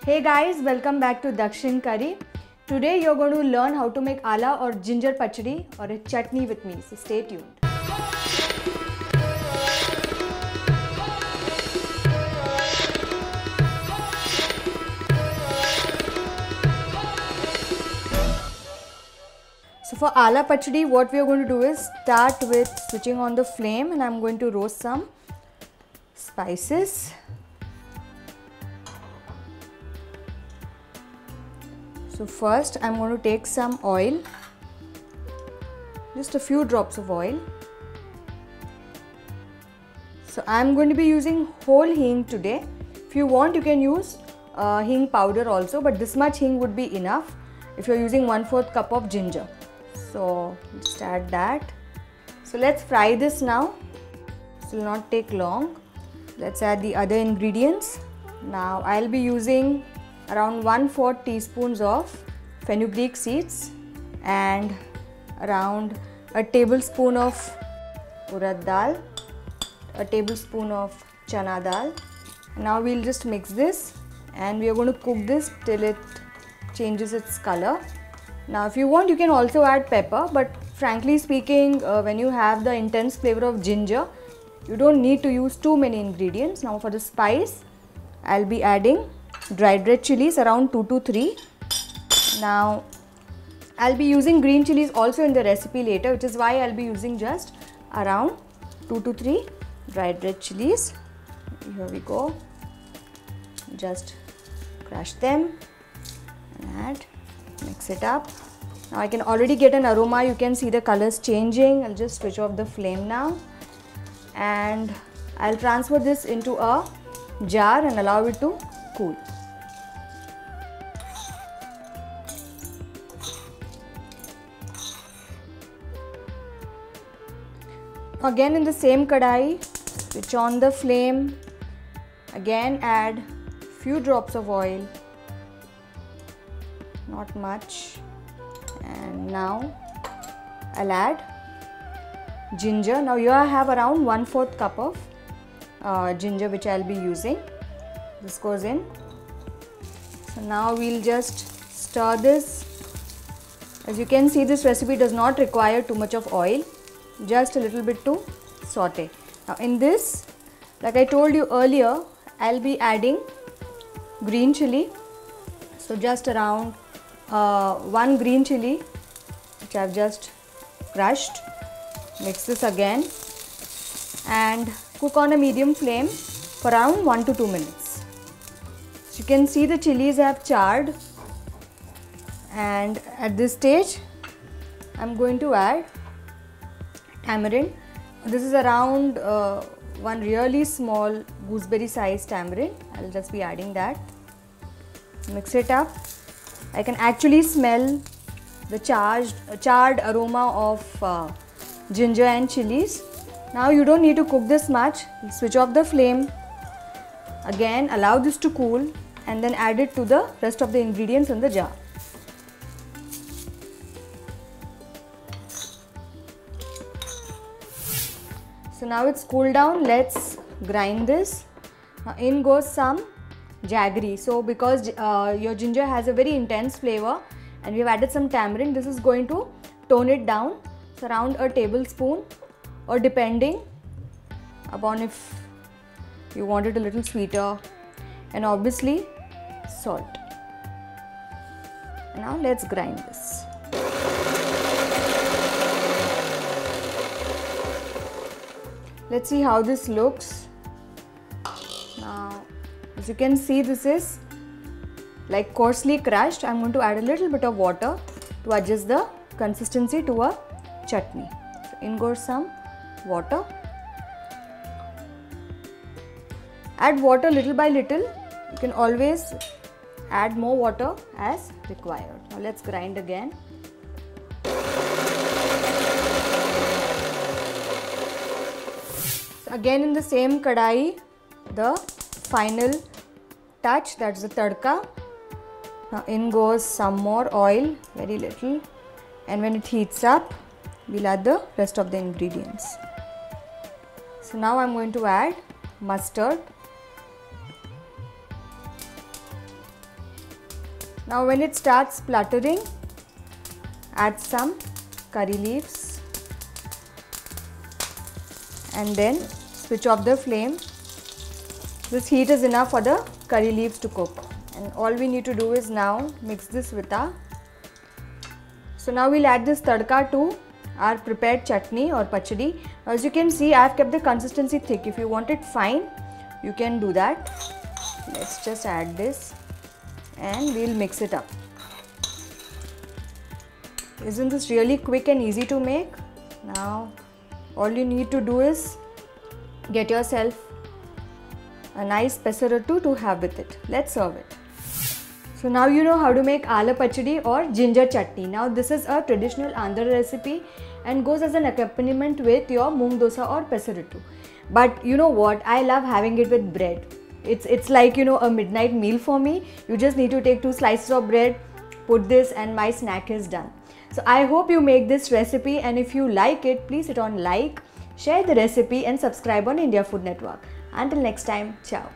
Hey guys, welcome back to Dakshin Curry. Today you're going to learn how to make ala or ginger pachidi or a chutney with me, so stay tuned. So for ala pachidi, what we are going to do is start with switching on the flame, and I'm going to roast some spices. So first I'm going to take some oil, just a few drops of oil. So I'm going to be using whole hing today. If you want, you can use hing powder also, but this much hing would be enough if you're using 1/4 cup of ginger. So just add that. So let's fry this now. This will not take long. Let's add the other ingredients. Now I'll be using around 1/4 teaspoons of fenugreek seeds and around a tablespoon of Urad dal, a tablespoon of Chana Dal. Now we'll just mix this and we are going to cook this till it changes its color. Now if you want, you can also add pepper, but frankly speaking, when you have the intense flavor of ginger, you don't need to use too many ingredients. Now for the spice, I'll be adding dried red chillies around 2 to 3. Now I'll be using green chillies also in the recipe later, which is why I'll be using just around 2 to 3 dried red chillies. Here we go. Just crush them and add, mix it up. Now I can already get an aroma. You can see the colors changing. I'll just switch off the flame now and I'll transfer this into a jar and allow it to cool. Again in the same kadai, switch on the flame, again add few drops of oil, not much, and now I'll add ginger. Now here I have around 1/4 cup of ginger which I'll be using. This goes in. So now we'll just stir this. As you can see, this recipe does not require too much of oil, just a little bit to saute. Now in this, like I told you earlier, I'll be adding green chilli. So just around 1 green chilli which I've just crushed. Mix this again and cook on a medium flame for around 1 to 2 minutes. So you can see the chilies have charred, and at this stage I'm going to add tamarind. This is around one really small gooseberry sized tamarind. I'll just be adding that. Mix it up. I can actually smell the charred aroma of ginger and chilies. Now you don't need to cook this much. Switch off the flame. Again allow this to cool and then add it to the rest of the ingredients in the jar. So now it's cooled down, let's grind this. Now in goes some jaggery. So because your ginger has a very intense flavor and we've added some tamarind, this is going to tone it down. So around a tablespoon, or depending upon if you want it a little sweeter, and obviously salt. Now let's grind this. Let's see how this looks. Now as you can see, this is like coarsely crushed. I'm going to add a little bit of water to adjust the consistency to a chutney. So in goes some water. Add water little by little. You can always add more water as required. Now let's grind again. So again in the same kadai, the final touch, that's the tadka. Now in goes some more oil, very little, and when it heats up, we'll add the rest of the ingredients. So now I'm going to add mustard, Now when it starts spluttering, add some curry leaves and then switch off the flame. This heat is enough for the curry leaves to cook, and all we need to do is now mix this with our. So now we'll add this tadka to our prepared chutney or pachidi. As you can see, I have kept the consistency thick. If you want it fine, you can do that. Let's just add this and we'll mix it up. Isn't this really quick and easy to make? Now all you need to do is get yourself a nice pesarattu to have with it. Let's serve it. So now you know how to make ala pachidi or ginger chutney. Now this is a traditional Andhra recipe and goes as an accompaniment with your moong dosa or pesarattu. But you know what? I love having it with bread. It's like, you know, a midnight meal for me. You just need to take 2 slices of bread, put this, and my snack is done. So I hope you make this recipe, and if you like it, please hit on like, share the recipe and subscribe on India Food Network. Until next time, ciao.